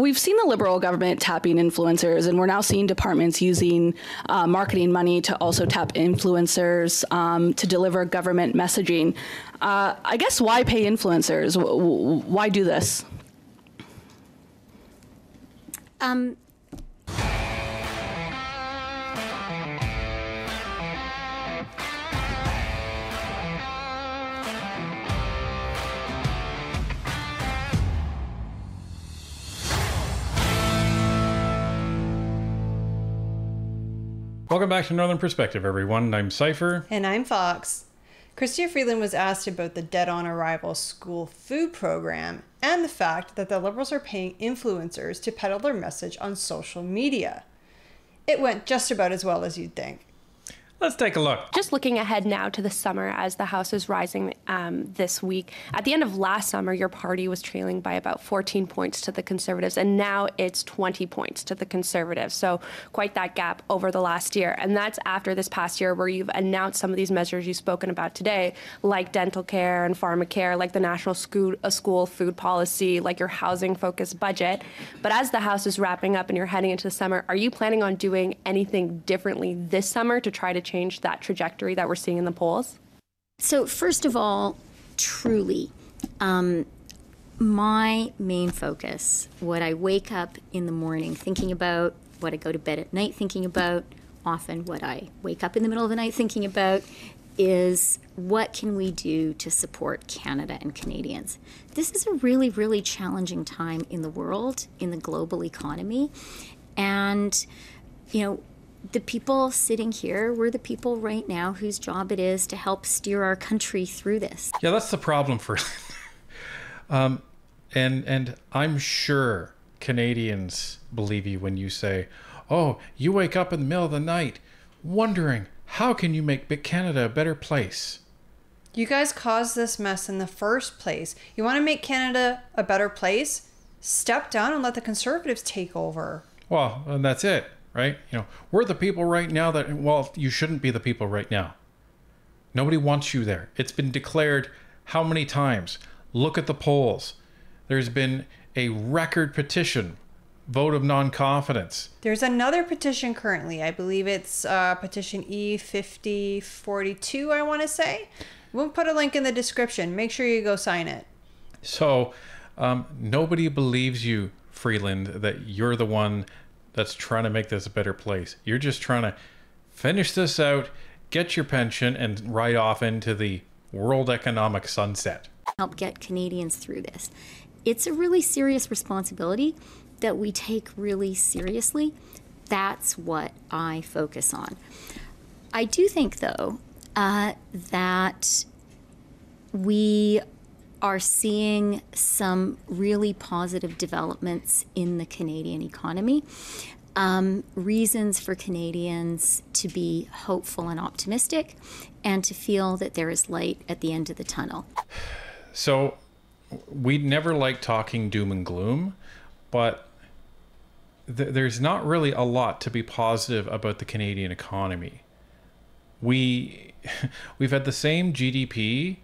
we've seen the Liberal government tapping influencers, and we're now seeing departments using marketing money to also tap influencers to deliver government messaging. I guess why pay influencers? Why do this? Welcome back to Northern Perspective, everyone. I'm Cypher. And I'm Fox. Chrystia Freeland was asked about the Dead on Arrival school food program and the fact that the Liberals are paying influencers to peddle their message on social media. It went just about as well as you'd think. Let's take a look. Just looking ahead now to the summer as the House is rising this week. At the end of last summer, your party was trailing by about 14 points to the Conservatives, and now it's 20 points to the Conservatives. So quite that gap over the last year. And that's after this past year where you've announced some of these measures you've spoken about today, like dental care and pharmacare, like the national school food policy, like your housing-focused budget. But as the House is wrapping up and you're heading into the summer, are you planning on doing anything differently this summer to try to change that trajectory that we're seeing in the polls? So first of all, truly, my main focus, what I wake up in the morning thinking about, what I go to bed at night thinking about, often what I wake up in the middle of the night thinking about, is what can we do to support Canada and Canadians? This is a really, really challenging time in the world, in the global economy. And, you know, the people sitting here, we're the people right now whose job it is to help steer our country through this. Yeah, that's the problem for and I'm sure Canadians believe you when you say, oh, you wake up in the middle of the night wondering, how can you make Canada a better place? You guys caused this mess in the first place. You want to make Canada a better place? Step down and let the Conservatives take over. Well, and that's it. Right? You know, we're the people right now that, well, you shouldn't be the people right now. Nobody wants you there. It's been declared how many times? Look at the polls. There's been a record petition, vote of non-confidence. There's another petition currently. I believe it's petition E5042, I want to say. We'll put a link in the description. Make sure you go sign it. So nobody believes you, Freeland, that you're the one that's trying to make this a better place. You're just trying to finish this out, get your pension, and ride off into the world economic sunset. Help get Canadians through this. It's a really serious responsibility that we take really seriously. That's what I focus on. I do think, though, that we are seeing some really positive developments in the Canadian economy. Reasons for Canadians to be hopeful and optimistic and to feel that there is light at the end of the tunnel. So we never like talking doom and gloom, but there's not really a lot to be positive about the Canadian economy. We've had the same GDP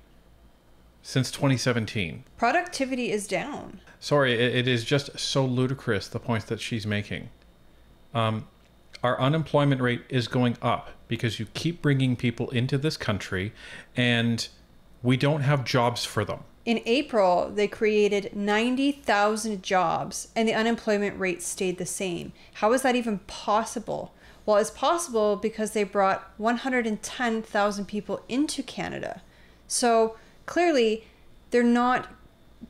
since 2017. Productivity is down. Sorry, it is just so ludicrous, the points that she's making. Our unemployment rate is going up because you keep bringing people into this country and we don't have jobs for them. In April, they created 90,000 jobs and the unemployment rate stayed the same. How is that even possible? Well, it's possible because they brought 110,000 people into Canada. So clearly, they're not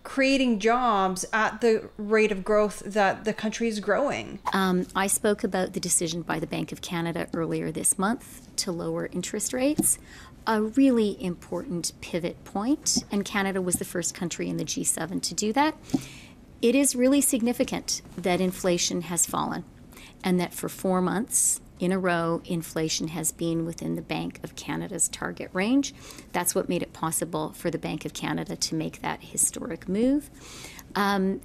creating jobs at the rate of growth that the country is growing. I spoke about the decision by the Bank of Canada earlier this month to lower interest rates, a really important pivot point, and Canada was the first country in the G7 to do that. It is really significant that inflation has fallen and that for 4 months in a row, inflation has been within the Bank of Canada's target range. That's what made it possible for the Bank of Canada to make that historic move. And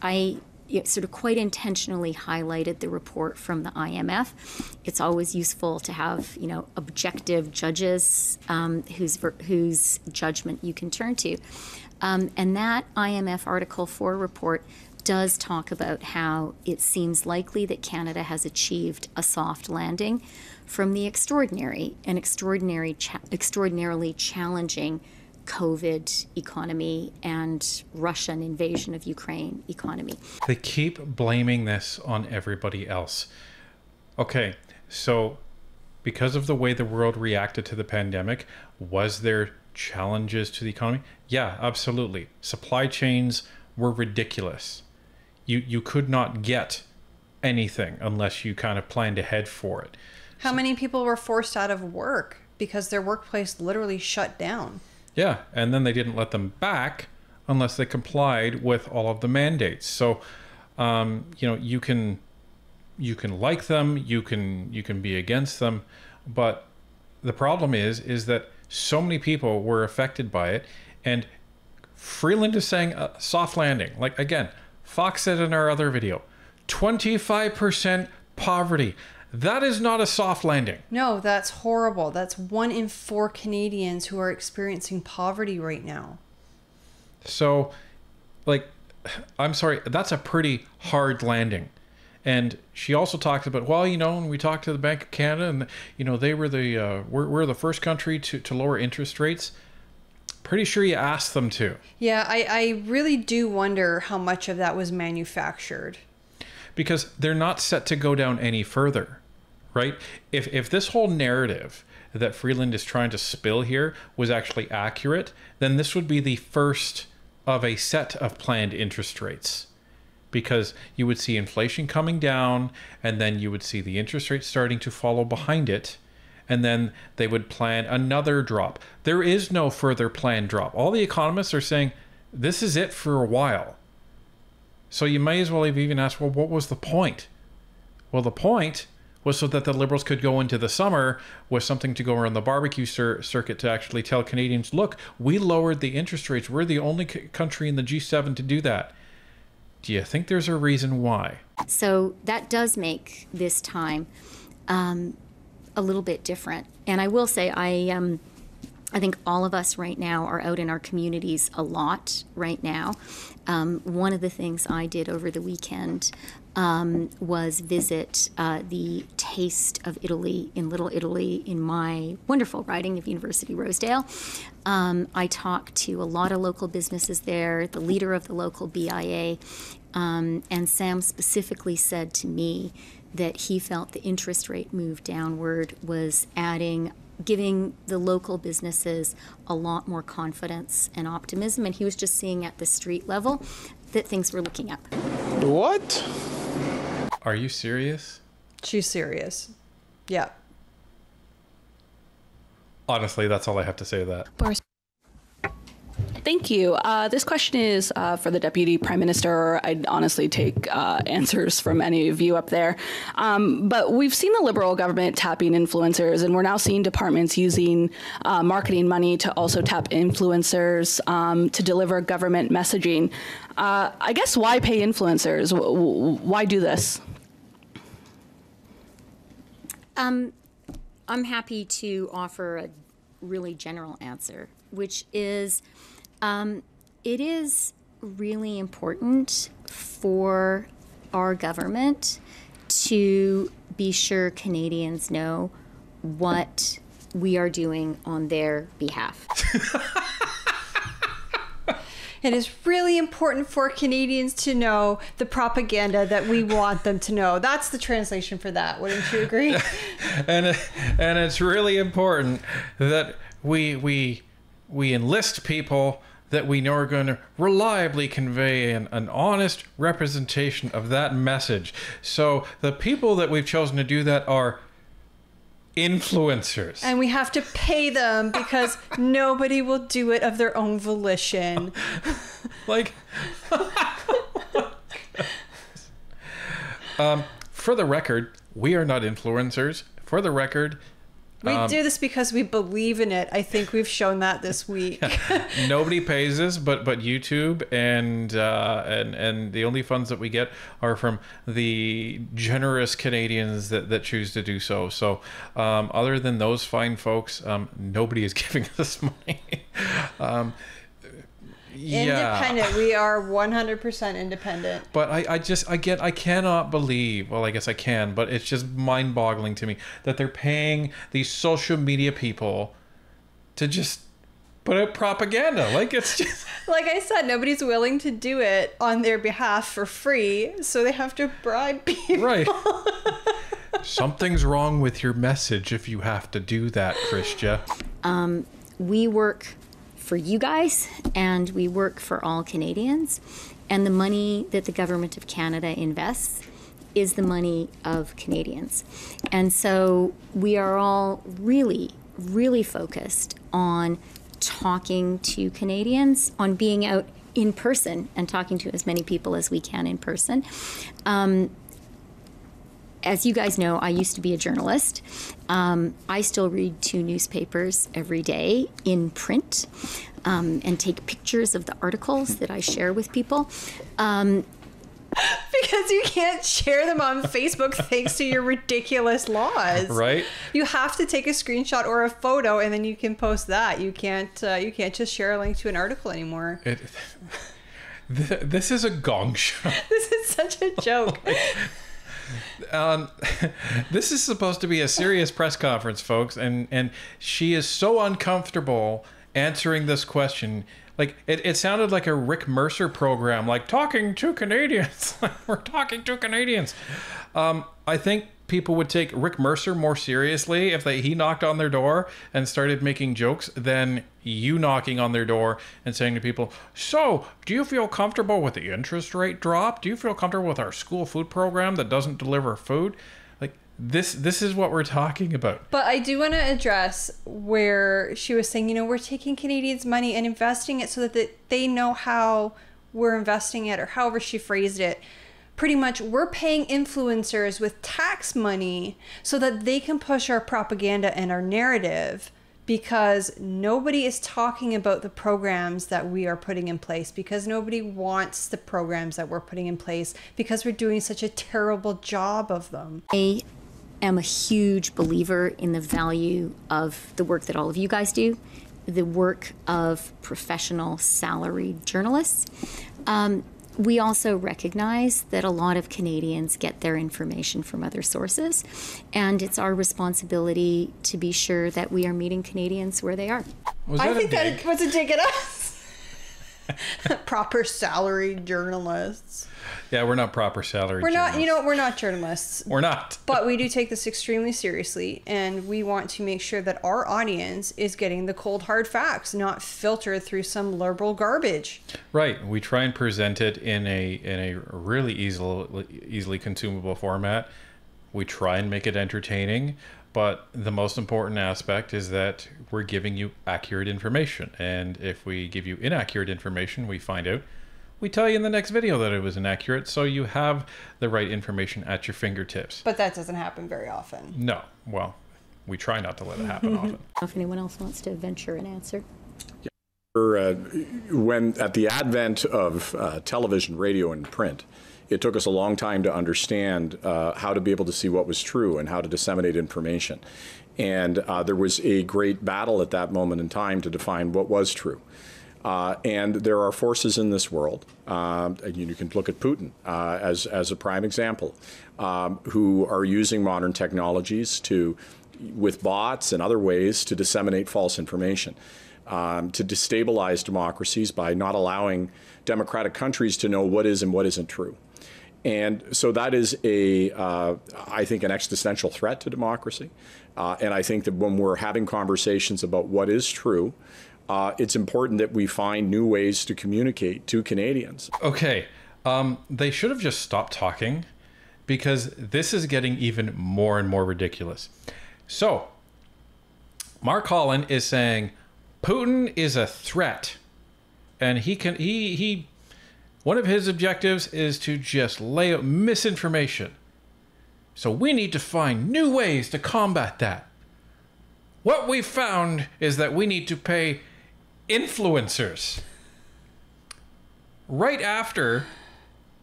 I sort of quite intentionally highlighted the report from the IMF. It's always useful to have, objective judges whose judgment you can turn to. And that IMF Article 4 report does talk about how it seems likely that Canada has achieved a soft landing from the extraordinarily challenging COVID economy and Russian invasion of Ukraine economy. They keep blaming this on everybody else. Okay, so because of the way the world reacted to the pandemic, was there challenges to the economy? Yeah, absolutely. Supply chains were ridiculous. You could not get anything unless you kind of planned ahead for it. How many people were forced out of work because their workplace literally shut down? Yeah, and then they didn't let them back unless they complied with all of the mandates. So, you can like them, you can be against them, but the problem is that so many people were affected by it, and Freeland is saying a soft landing. Like, again, Fox said in our other video, 25% poverty. That is not a soft landing. No, that's horrible. That's 1 in 4 Canadians who are experiencing poverty right now. So, like, I'm sorry, that's a pretty hard landing. And she also talks about, well, when we talked to the Bank of Canada, and they were we're the first country to lower interest rates. Pretty sure you asked them to. Yeah, I really do wonder how much of that was manufactured. Because they're not set to go down any further, right? If this whole narrative that Freeland is trying to spill here was actually accurate, then this would be the first of a set of planned interest rates. Because you would see inflation coming down, and then you would see the interest rate starting to follow behind it, and then they would plan another drop. There is no further planned drop. All the economists are saying this is it for a while. So you may as well have even asked, well, what was the point? Well, the point was so that the Liberals could go into the summer with something to go around the barbecue circuit to actually tell Canadians, look, we lowered the interest rates. We're the only country in the G7 to do that. Do you think there's a reason why? So that does make this time a little bit different. And I will say, I think all of us right now are out in our communities a lot right now. One of the things I did over the weekend was visit the Taste of Italy in Little Italy in my wonderful riding of University Rosedale. I talked to a lot of local businesses there, the leader of the local BIA, and Sam specifically said to me that he felt the interest rate move downward was giving the local businesses a lot more confidence and optimism, and he was just seeing at the street level that things were looking up. What? Are you serious? She's serious. Yeah. Honestly, that's all I have to say to that. Thank you. This question is for the Deputy Prime Minister. I'd honestly take answers from any of you up there. But we've seen the Liberal government tapping influencers, and we're now seeing departments using marketing money to also tap influencers to deliver government messaging. I guess why pay influencers? Why do this? I'm happy to offer a really general answer, which is it is really important for our government to be sure Canadians know what we are doing on their behalf. It is really important for Canadians to know the propaganda that we want them to know. That's the translation for that. Wouldn't you agree? and it's really important that we enlist people that we know are going to reliably convey an honest representation of that message. So the people that we've chosen to do that are influencers. And we have to pay them because nobody will do it of their own volition. Like, for the record, we are not influencers. For the record, we do this because we believe in it. I think we've shown that this week. Nobody pays us but YouTube, and the only funds that we get are from the generous Canadians that choose to do so. So other than those fine folks, nobody is giving us money. Independent. We are 100% independent. But I cannot believe, well, I guess I can, but it's just mind-boggling to me that they're paying these social media people to just put out propaganda. Like, it's just... Like I said, nobody's willing to do it on their behalf for free, so they have to bribe people. Right. Something's wrong with your message if you have to do that, Christia. We work for you guys, and we work for all Canadians. And the money that the Government of Canada invests is the money of Canadians. And so we are all really, really focused on talking to Canadians, on being out in person and talking to as many people as we can in person. As you guys know, I used to be a journalist. I still read 2 newspapers every day in print, and take pictures of the articles that I share with people. Because you can't share them on Facebook thanks to your ridiculous laws. Right? You have to take a screenshot or a photo, and then you can post that. You can't just share a link to an article anymore. This is a gong show. This is such a joke. This is supposed to be a serious press conference, folks, and she is so uncomfortable answering this question. Like, it sounded like a Rick Mercer program, like talking to Canadians. We're talking to Canadians. I think people would take Rick Mercer more seriously if he knocked on their door and started making jokes than you knocking on their door and saying to people, so, do you feel comfortable with the interest rate drop? Do you feel comfortable with our school food program that doesn't deliver food? Like, this is what we're talking about. But I do want to address where she was saying, we're taking Canadians' money and investing it so that they know how we're investing it, or however she phrased it. Pretty much, we're paying influencers with tax money so that they can push our propaganda and our narrative, because nobody is talking about the programs that we are putting in place, because nobody wants the programs that we're putting in place, because we're doing such a terrible job of them. I am a huge believer in the value of the work that all of you guys do, the work of professional salaried journalists. We also recognize that a lot of Canadians get their information from other sources, and it's our responsibility to be sure that we are meeting Canadians where they are. I think that was a dig at us. Proper salaried journalists. Yeah, we're not proper salary. We're not, we're not journalists. We're not. But we do take this extremely seriously, and we want to make sure that our audience is getting the cold, hard facts, not filtered through some liberal garbage. Right. We try and present it in a really easily consumable format. We try and make it entertaining, but the most important aspect is that we're giving you accurate information. And if we give you inaccurate information, we find out, we tell you in the next video that it was inaccurate, so you have the right information at your fingertips. But that doesn't happen very often. No. Well, we try not to let it happen often. If anyone else wants to venture an answer. When at the advent of television, radio, and print, it took us a long time to understand how to be able to see what was true and how to disseminate information. And there was a great battle at that moment in time to define what was true. And there are forces in this world, you can look at Putin as a prime example, who are using modern technologies with bots and other ways to disseminate false information, to destabilize democracies by not allowing democratic countries to know what is and what isn't true. And so that is I think, an existential threat to democracy. And I think that when we're having conversations about what is true, it's important that we find new ways to communicate to Canadians. Okay, they should have just stopped talking, because this is getting even more and more ridiculous. So, Mark Holland is saying Putin is a threat, and he one of his objectives is to just lay out misinformation. So we need to find new ways to combat that. What we found is that we need to pay influencers. Right after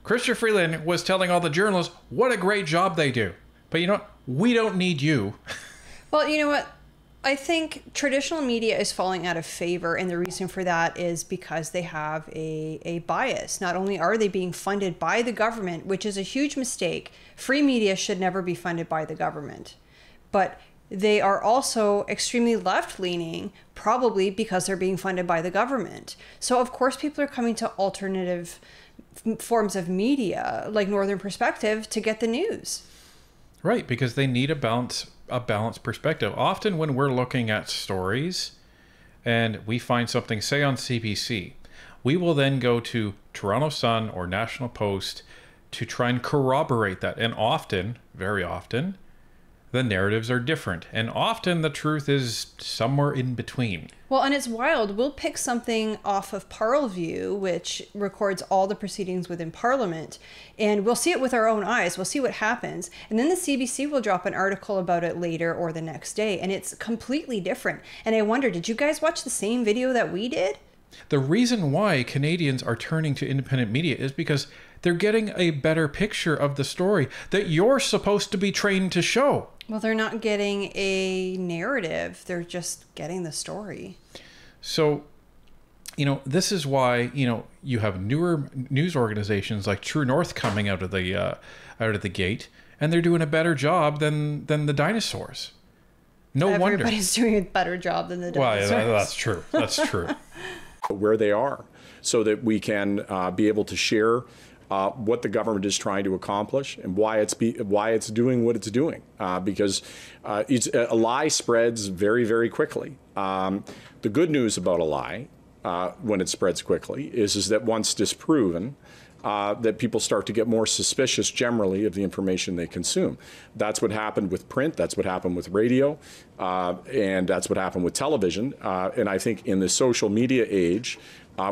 Christopher Freeland was telling all the journalists what a great job they do. But you know what? We don't need you. Well, you know what? I think traditional media is falling out of favor, and the reason for that is because they have a bias. Not only are they being funded by the government, which is a huge mistake. Free media should never be funded by the government. But they are also extremely left-leaning, probably because they're being funded by the government. So of course people are coming to alternative forms of media, like Northern Perspective, to get the news. Right, because they need a balanced perspective. Often when we're looking at stories and we find something, say on CBC, we will then go to Toronto Sun or National Post to try and corroborate that. And often, very often, the narratives are different. And often the truth is somewhere in between. Well, and it's wild. We'll pick something off of Parleview, which records all the proceedings within Parliament, and we'll see it with our own eyes. We'll see what happens. And then the CBC will drop an article about it later or the next day, and it's completely different. And I wonder, did you guys watch the same video that we did? The reason why Canadians are turning to independent media is because they're getting a better picture of the story that you're supposed to be trained to show. Well, they're not getting a narrative. They're just getting the story. So, this is why, you have newer news organizations like True North coming out of the gate, and they're doing a better job than the dinosaurs. No wonder. Everybody's doing a better job than the dinosaurs. Well, that's true. That's true. Where they are, so that we can be able to share what the government is trying to accomplish and why it's doing what it's doing. Because a lie spreads very, very quickly. The good news about a lie, when it spreads quickly, is that once disproven, that people start to get more suspicious generally of the information they consume. That's what happened with print, that's what happened with radio, and that's what happened with television. And I think in the social media age,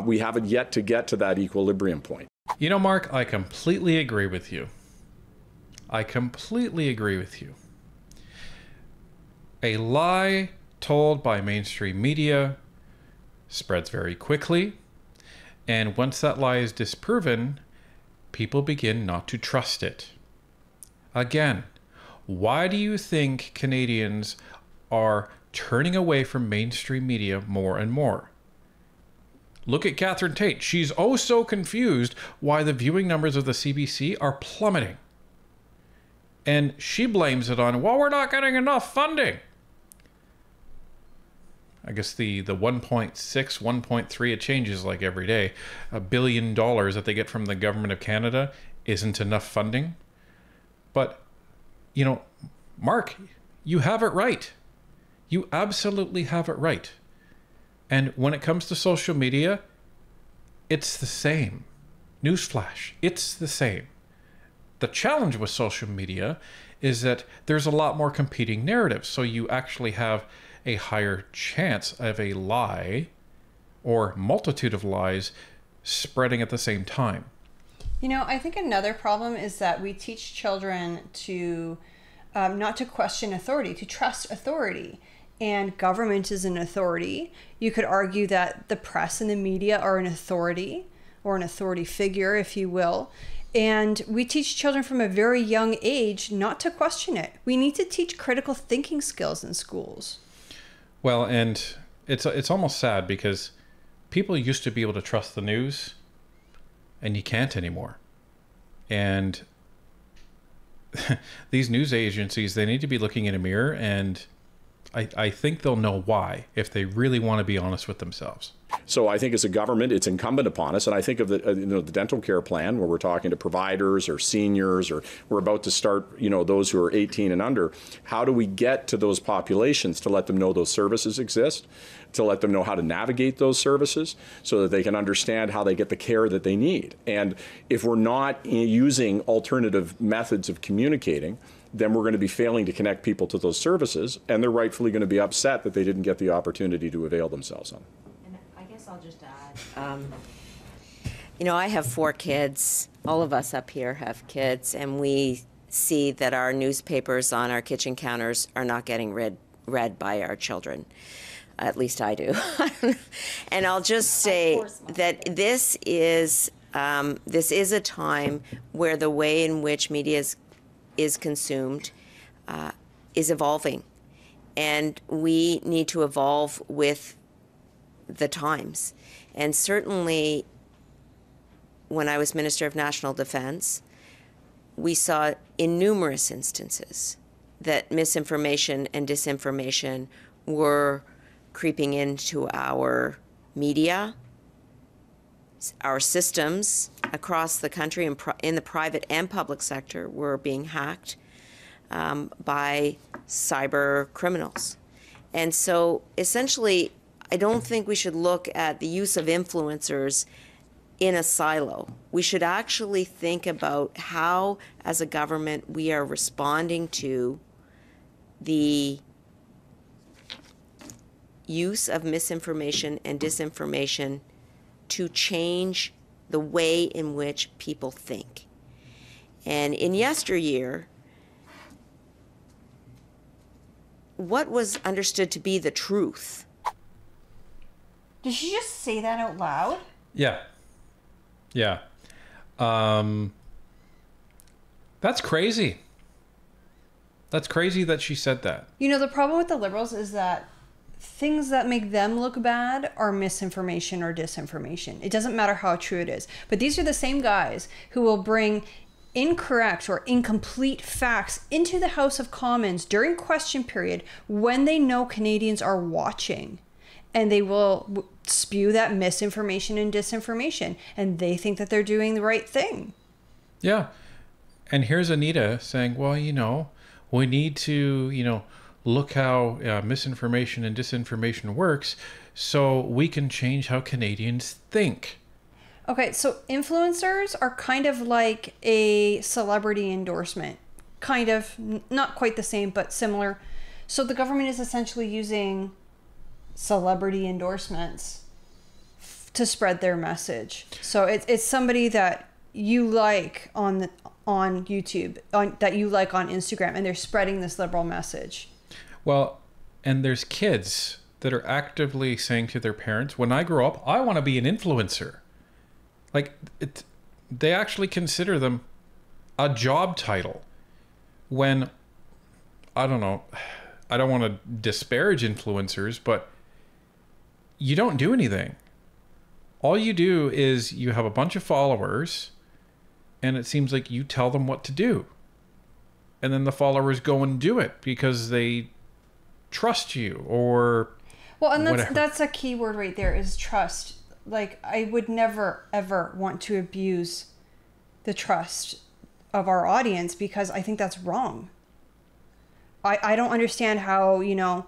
we haven't yet to get to that equilibrium point. Mark, I completely agree with you. I completely agree with you. A lie told by mainstream media spreads very quickly. And once that lie is disproven, people begin not to trust it. Again, why do you think Canadians are turning away from mainstream media more and more? Look at Catherine Tate. She's oh so confused why the viewing numbers of the CBC are plummeting. And she blames it on, we're not getting enough funding. I guess the 1.6, 1.3, it changes like every day. $1 billion that they get from the government of Canada isn't enough funding. But, Mark, you have it right. You absolutely have it right. And when it comes to social media, it's the same. Newsflash, it's the same. The challenge with social media is that there's a lot more competing narratives. So you actually have a higher chance of a lie or multitude of lies spreading at the same time. I think another problem is that we teach children to not to question authority, to trust authority. And government is an authority. You could argue that the press and the media are an authority, or an authority figure, if you will. And we teach children from a very young age not to question it. We need to teach critical thinking skills in schools. Well, and it's almost sad because people used to be able to trust the news, and you can't anymore. And these news agencies, they need to be looking in a mirror, and I think they'll know why if they really want to be honest with themselves. So I think as a government, it's incumbent upon us, and I think of the dental care plan where we're talking to providers or seniors, or we're about to start, those who are 18 and under. How do we get to those populations to let them know those services exist, to let them know how to navigate those services so that they can understand how they get the care that they need? And if we're not using alternative methods of communicating, then we're going to be failing to connect people to those services, and they're rightfully going to be upset that they didn't get the opportunity to avail themselves on. And I guess I'll just add, I have 4 kids. All of us up here have kids, and we see that our newspapers on our kitchen counters are not getting read by our children. At least I do. And I'll just say that this is a time where the way in which media is consumed is evolving. And we need to evolve with the times. And certainly, when I was Minister of National Defense, we saw in numerous instances that misinformation and disinformation were creeping into our media, our systems across the country, and in the private and public sector were being hacked by cyber criminals. And so essentially, I don't think we should look at the use of influencers in a silo. We should actually think about how, as a government, we are responding to the use of misinformation and disinformation to change the way in which people think. And in yesteryear, what was understood to be the truth? Did she just say that out loud? Yeah. Yeah. That's crazy. That's crazy that she said that. You know, the problem with the Liberals is that things that make them look bad are misinformation or disinformation. It doesn't matter how true it is. But these are the same guys who will bring incorrect or incomplete facts into the House of Commons during question period when they know Canadians are watching. And they will spew that misinformation and disinformation. And they think that they're doing the right thing. Yeah. And here's Anita saying, well, you know, we need to, you know, look how misinformation and disinformation works so we can change how Canadians think. Okay, so influencers are kind of like a celebrity endorsement. Kind of, not quite the same, but similar. So the government is essentially using celebrity endorsements to spread their message. So it's somebody that you like on YouTube, that you like on Instagram, and they're spreading this liberal message. Well, and there's kids that are actively saying to their parents, when I grow up, I want to be an influencer. Like, they actually consider them a job title. When, I don't know, I don't want to disparage influencers, but you don't do anything. All you do is you have a bunch of followers, and it seems like you tell them what to do. And then the followers go and do it because they trust you or well, and whatever. That's a key word right there, is trust. Like, I would never, ever want to abuse the trust of our audience because I think that's wrong. I don't understand how, you know,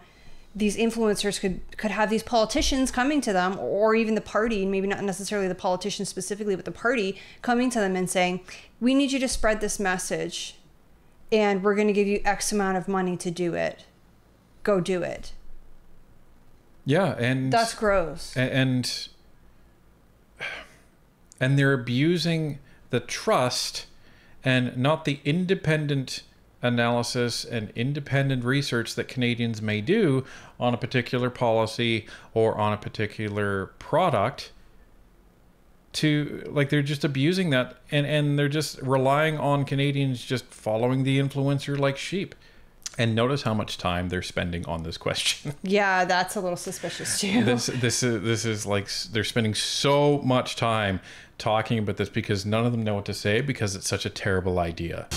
these influencers could have these politicians coming to them, or even the party, maybe not necessarily the politicians specifically, but the party coming to them and saying, we need you to spread this message and we're going to give you X amount of money to do it. Go do it. Yeah, and that's gross. And they're abusing the trust and not the independent analysis and independent research that Canadians may do on a particular policy or on a particular product. To, like, they're just abusing that, and they're just relying on Canadians just following the influencer like sheep. And notice how much time they're spending on this question. Yeah, that's a little suspicious too. This is like they're spending so much time talking about this because none of them know what to say because it's such a terrible idea.